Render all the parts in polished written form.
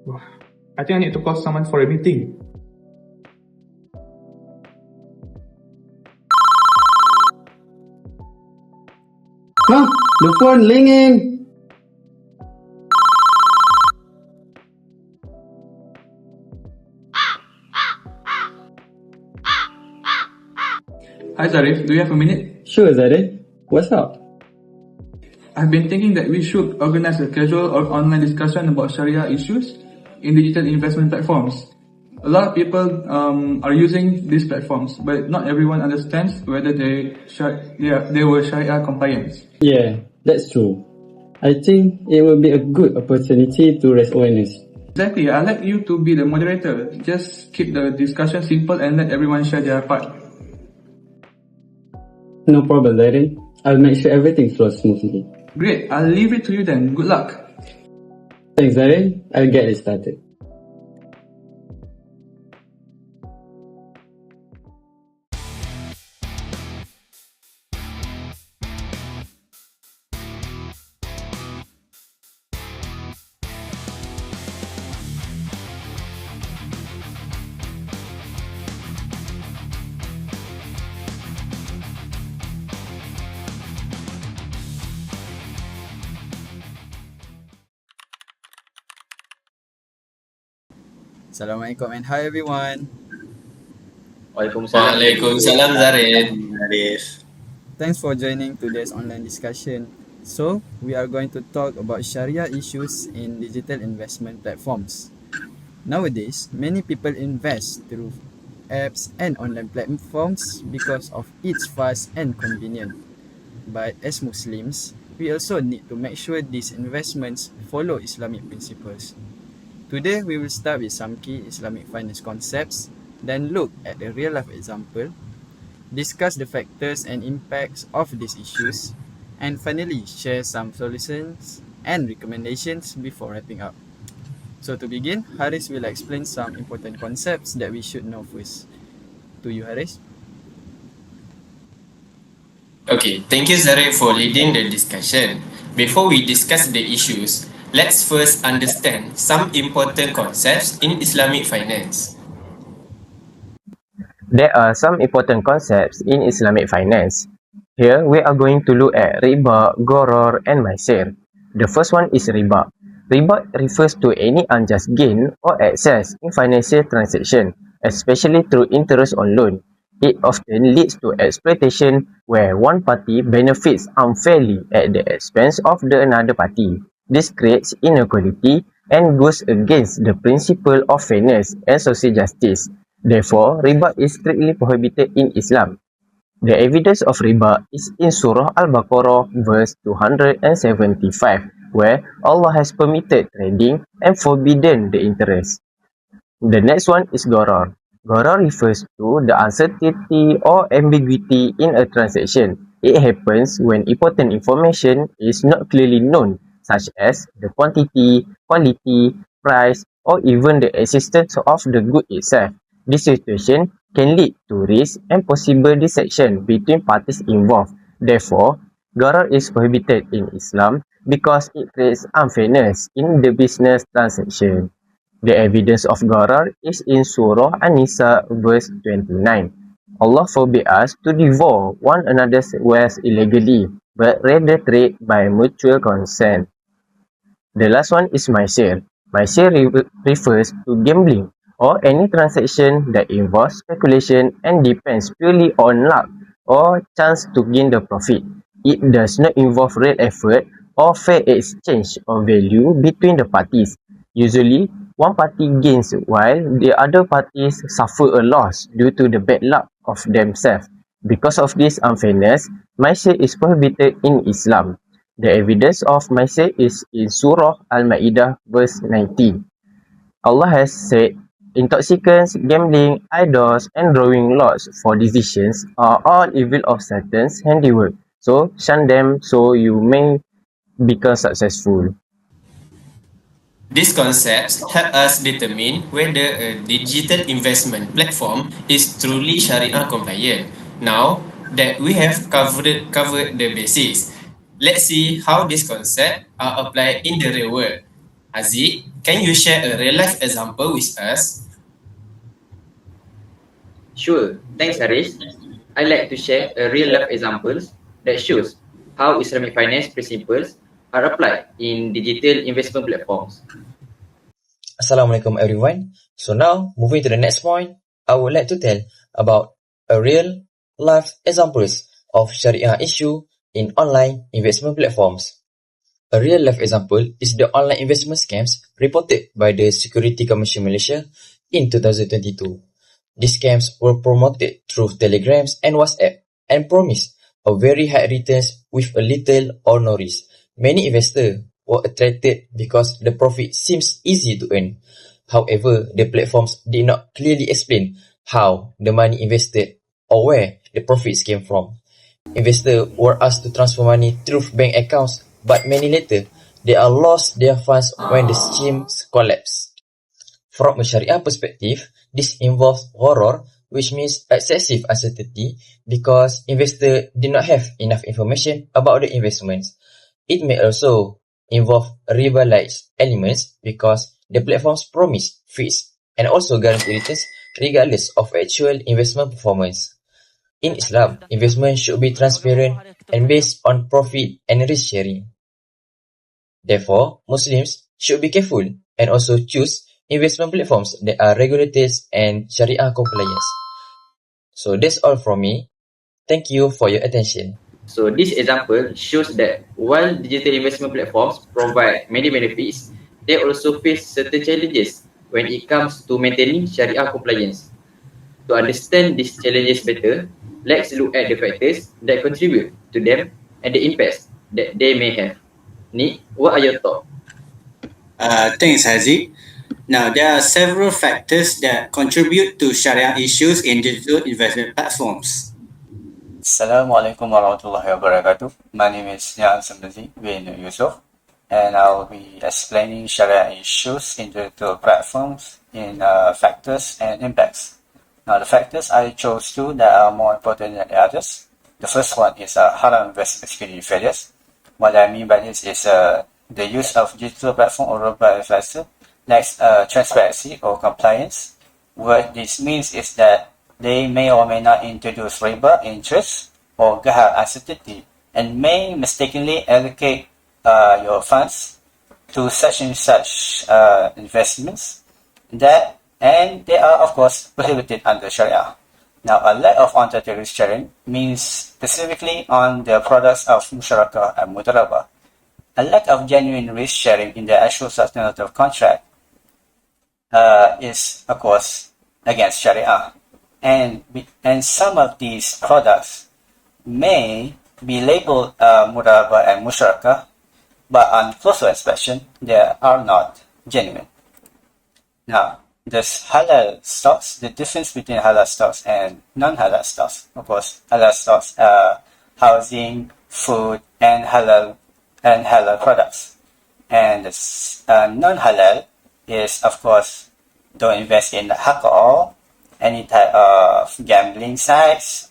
I think I need to call someone for a meeting. Huh? The phone ringing. Hi Zarif, do you have a minute? Sure, Zarif. What's up? I've been thinking that we should organize a casual or online discussion about Sharia issues in digital investment platforms. A lot of people are using these platforms, but not everyone understands whether they were Sharia compliant. Yeah, that's true. I think it will be a good opportunity to raise awareness. Exactly, I'd like you to be the moderator. Just keep the discussion simple and let everyone share their part. No problem, Zairin. I'll make sure everything flows smoothly. Great, I'll leave it to you then. Good luck. Thanks, Zairin. I'll get it started. Assalamualaikum and hi everyone. Waalaikumsalam Zarin. Hariz. Thanks for joining today's online discussion. So, we are going to talk about Sharia issues in digital investment platforms. Nowadays, many people invest through apps and online platforms because of it's fast and convenient. But as Muslims, we also need to make sure these investments follow Islamic principles. Today, we will start with some key Islamic finance concepts, then look at a real-life example, discuss the factors and impacts of these issues, and finally share some solutions and recommendations before wrapping up. So to begin, Hariz will explain some important concepts that we should know first. To you, Hariz. Okay, thank you Zarif for leading the discussion. Before we discuss the issues, let's first understand some important concepts in Islamic finance. There are some important concepts in Islamic finance. Here, we are going to look at riba, gharar, and maisir. The first one is riba. Riba refers to any unjust gain or excess in financial transaction, especially through interest on loan. It often leads to exploitation where one party benefits unfairly at the expense of the another party. This creates inequality and goes against the principle of fairness and social justice. Therefore, riba is strictly prohibited in Islam. The evidence of riba is in Surah Al-Baqarah verse 275, where Allah has permitted trading and forbidden the interest. The next one is gharar. Gharar refers to the uncertainty or ambiguity in a transaction. It happens when important information is not clearly known, such as the quantity, quality, price, or even the existence of the good itself. This situation can lead to risk and possible deception between parties involved. Therefore, gharar is prohibited in Islam because it creates unfairness in the business transaction. The evidence of gharar is in Surah An-Nisa verse 29. Allah forbid us to devour one another's wealth illegally, but rather trade by mutual consent. The last one is maisir. Maisir refers to gambling or any transaction that involves speculation and depends purely on luck or chance to gain the profit. It does not involve real effort or fair exchange of value between the parties. Usually, one party gains while the other parties suffer a loss due to the bad luck of themselves. Because of this unfairness, maisir is prohibited in Islam. The evidence of maisir is in Surah Al-Ma'idah verse 19. Allah has said, intoxicants, gambling, idols, and drawing lots for decisions are all evil of Satan's handiwork. So shun them so you may become successful. These concepts help us determine whether a digital investment platform is truly Sharia compliant. Now that we have covered the basics, let's see how these concepts are applied in the real world. Haziq, can you share a real-life example with us? Sure, thanks Hariz. I like to share a real-life examples that shows how Islamic finance principles are applied in digital investment platforms. Assalamualaikum everyone. So now, moving to the next point, I would like to tell about a real life examples of Sharia issue in online investment platforms. A real life example is the online investment scams reported by the Security Commission Malaysia in 2022. These scams were promoted through telegrams and WhatsApp and promised a very high returns with a little or no risk. Many investors were attracted because the profit seems easy to earn. However, the platforms did not clearly explain how the money invested or where the profits came from. Investors were asked to transfer money through bank accounts, but many later they are lost their funds when the schemes collapsed. From a Sharia perspective, this involves horror, which means excessive uncertainty because investors did not have enough information about the investments. It may also involve riba-like elements because the platforms promise fees and also guarantee returns regardless of actual investment performance. In Islam, investment should be transparent and based on profit and risk sharing. Therefore, Muslims should be careful and also choose investment platforms that are regulated and Sharia compliant. So that's all from me. Thank you for your attention. So this example shows that while digital investment platforms provide many benefits, they also face certain challenges when it comes to maintaining Sharia compliance. To understand these challenges better, let's look at the factors that contribute to them and the impacts that they may have. Nick, what are your thoughts? Thanks, Haziq. Now, there are several factors that contribute to Sharia issues in digital investment platforms. Assalamualaikum warahmatullahi wabarakatuh. My name is Hamzy bin Yusof, and I'll be explaining Sharia issues in digital platforms in factors and impacts. Now, the factors I chose two that are more important than the others. The first one is haram investment security failures. What I mean by this is the use of digital platform or by investor lacks transparency or compliance. What this means is that they may or may not introduce riba, interest, or gahar uncertainty, and may mistakenly allocate your funds to such and such investments and they are of course prohibited under Sharia. Now, a lack of on-target risk sharing means specifically on the products of musyarakah and mudarabah. A lack of genuine risk sharing in the actual sustenance of contract is of course against Sharia. And some of these products may be labeled mudarabah and musyarakah, but on closer inspection, they are not genuine. Now, there's halal stocks, the difference between halal stocks and non-halal stocks. Of course, halal stocks are housing, food, and halal products. And non-halal is, of course, don't invest in alcohol, any type of gambling sites,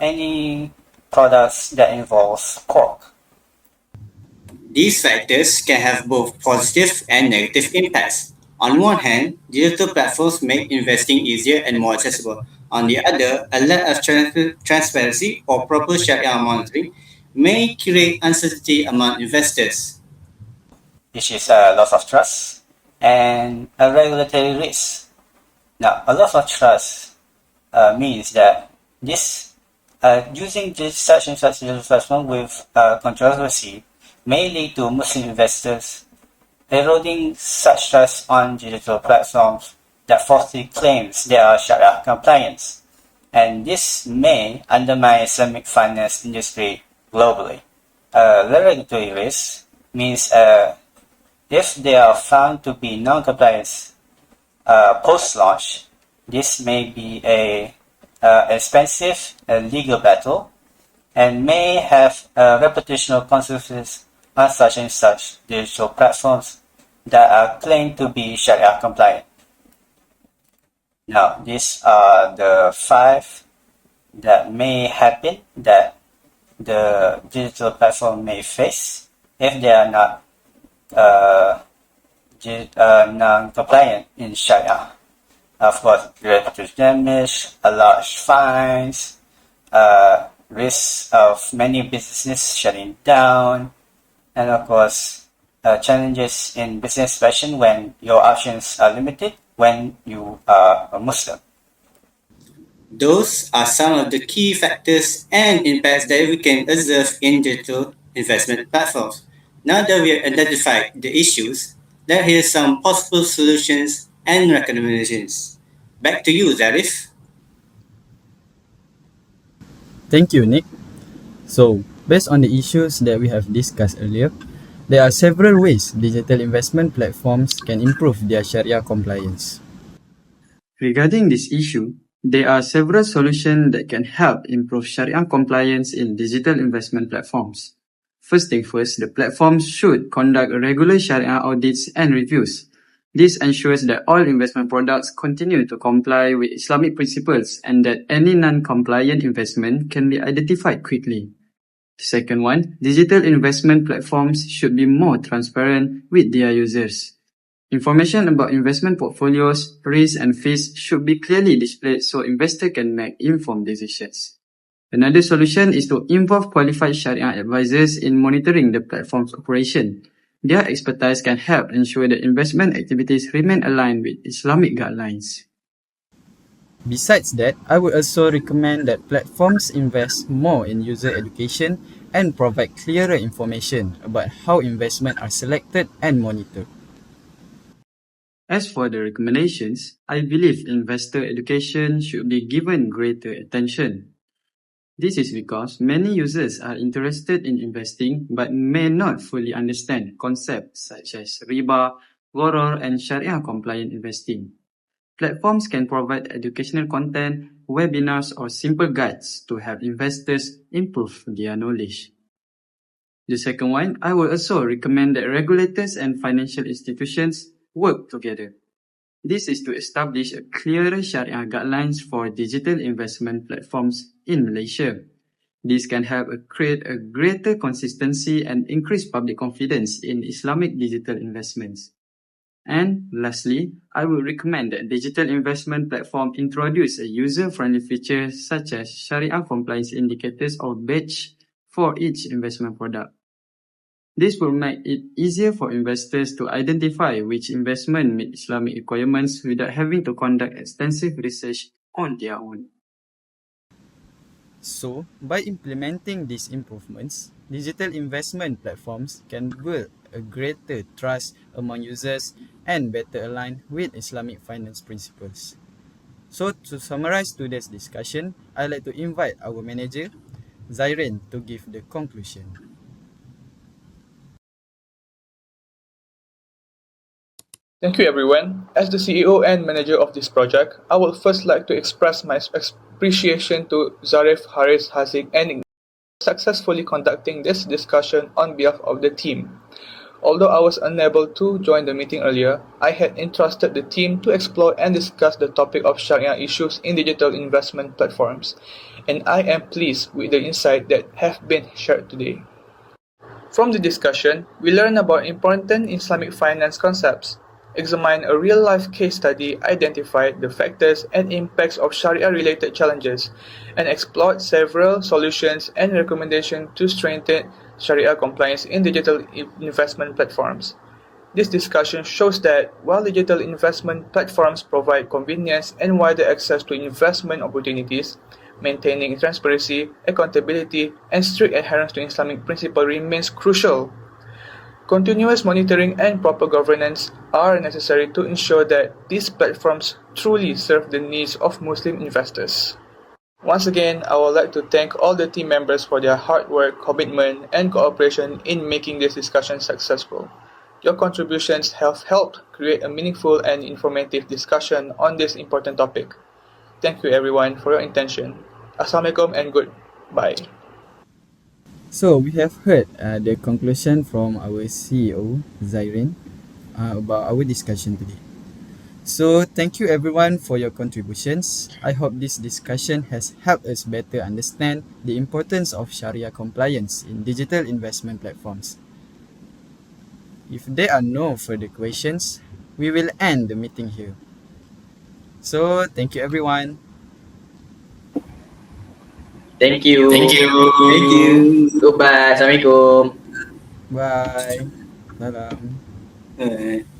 any products that involves pork. These factors can have both positive and negative impacts. On one hand, digital platforms make investing easier and more accessible. On the other, a lack of transparency or proper Sharia monitoring may create uncertainty among investors. Which is a loss of trust and a regulatory risk. Now, a loss of trust means that this using such and such digital platform with controversy may lead to Muslim investors eroding such trust on digital platforms that falsely claims they are Sharia compliant, and this may undermine Islamic finance industry globally. Regulatory risk means if they are found to be non-compliant post-launch, this may be a expensive legal battle and may have reputational consequences on such and such digital platforms that are claimed to be Sharia compliant. Now, these are the 5 that may happen that the digital platform may face if they are not non-compliant in Sharia. Of course, greater damage, a large fines, risk of many businesses shutting down, and of course, challenges in business expansion when your options are limited when you are a Muslim. Those are some of the key factors and impacts that we can observe in digital investment platforms. Now that we have identified the issues, let's hear some possible solutions and recommendations. Back to you, Zarif. Thank you, Nick. So, based on the issues that we have discussed earlier, there are several ways digital investment platforms can improve their Sharia compliance. Regarding this issue, there are several solutions that can help improve Sharia compliance in digital investment platforms. First thing first, the platforms should conduct regular Sharia audits and reviews. This ensures that all investment products continue to comply with Islamic principles and that any non-compliant investment can be identified quickly. The second one, digital investment platforms should be more transparent with their users. Information about investment portfolios, risks, and fees should be clearly displayed so investors can make informed decisions. Another solution is to involve qualified Sharia advisors in monitoring the platform's operation. Their expertise can help ensure that investment activities remain aligned with Islamic guidelines. Besides that, I would also recommend that platforms invest more in user education and provide clearer information about how investments are selected and monitored. As for the recommendations, I believe investor education should be given greater attention. This is because many users are interested in investing but may not fully understand concepts such as riba, gharar, and Sharia compliant investing. Platforms can provide educational content, webinars, or simple guides to help investors improve their knowledge. The second one, I would also recommend that regulators and financial institutions work together. This is to establish a clearer Sharia guidelines for digital investment platforms in Malaysia. This can help create a greater consistency and increase public confidence in Islamic digital investments. And lastly, I would recommend that digital investment platform introduce a user-friendly feature such as Sharia compliance indicators or badge for each investment product. This will make it easier for investors to identify which investment meet Islamic requirements without having to conduct extensive research on their own. So, by implementing these improvements, digital investment platforms can build a greater trust among users and better align with Islamic finance principles. So, to summarize today's discussion, I'd like to invite our manager, Zairin, to give the conclusion. Thank you, everyone. As the CEO and manager of this project, I would first like to express my appreciation to Zarif, Hariz, Haziq, and Nizar for successfully conducting this discussion on behalf of the team. Although I was unable to join the meeting earlier, I had entrusted the team to explore and discuss the topic of Sharia issues in digital investment platforms, and I am pleased with the insights that have been shared today. From the discussion, we learned about important Islamic finance concepts, examined a real-life case study, identified the factors and impacts of Sharia-related challenges, and explored several solutions and recommendations to strengthen Sharia compliance in digital investment platforms. This discussion shows that while digital investment platforms provide convenience and wider access to investment opportunities, maintaining transparency, accountability, and strict adherence to Islamic principles remains crucial. Continuous monitoring and proper governance are necessary to ensure that these platforms truly serve the needs of Muslim investors. Once again, I would like to thank all the team members for their hard work, commitment, and cooperation in making this discussion successful. Your contributions have helped create a meaningful and informative discussion on this important topic. Thank you everyone for your attention. Assalamualaikum and goodbye. So, we have heard the conclusion from our CEO, Zairin, about our discussion today. So, thank you everyone for your contributions. I hope this discussion has helped us better understand the importance of Sharia compliance in digital investment platforms. If there are no further questions, we will end the meeting here. So, thank you everyone. Thank you. Thank you. Thank you. Goodbye. Assalamualaikum. Bye. Salam. Alright.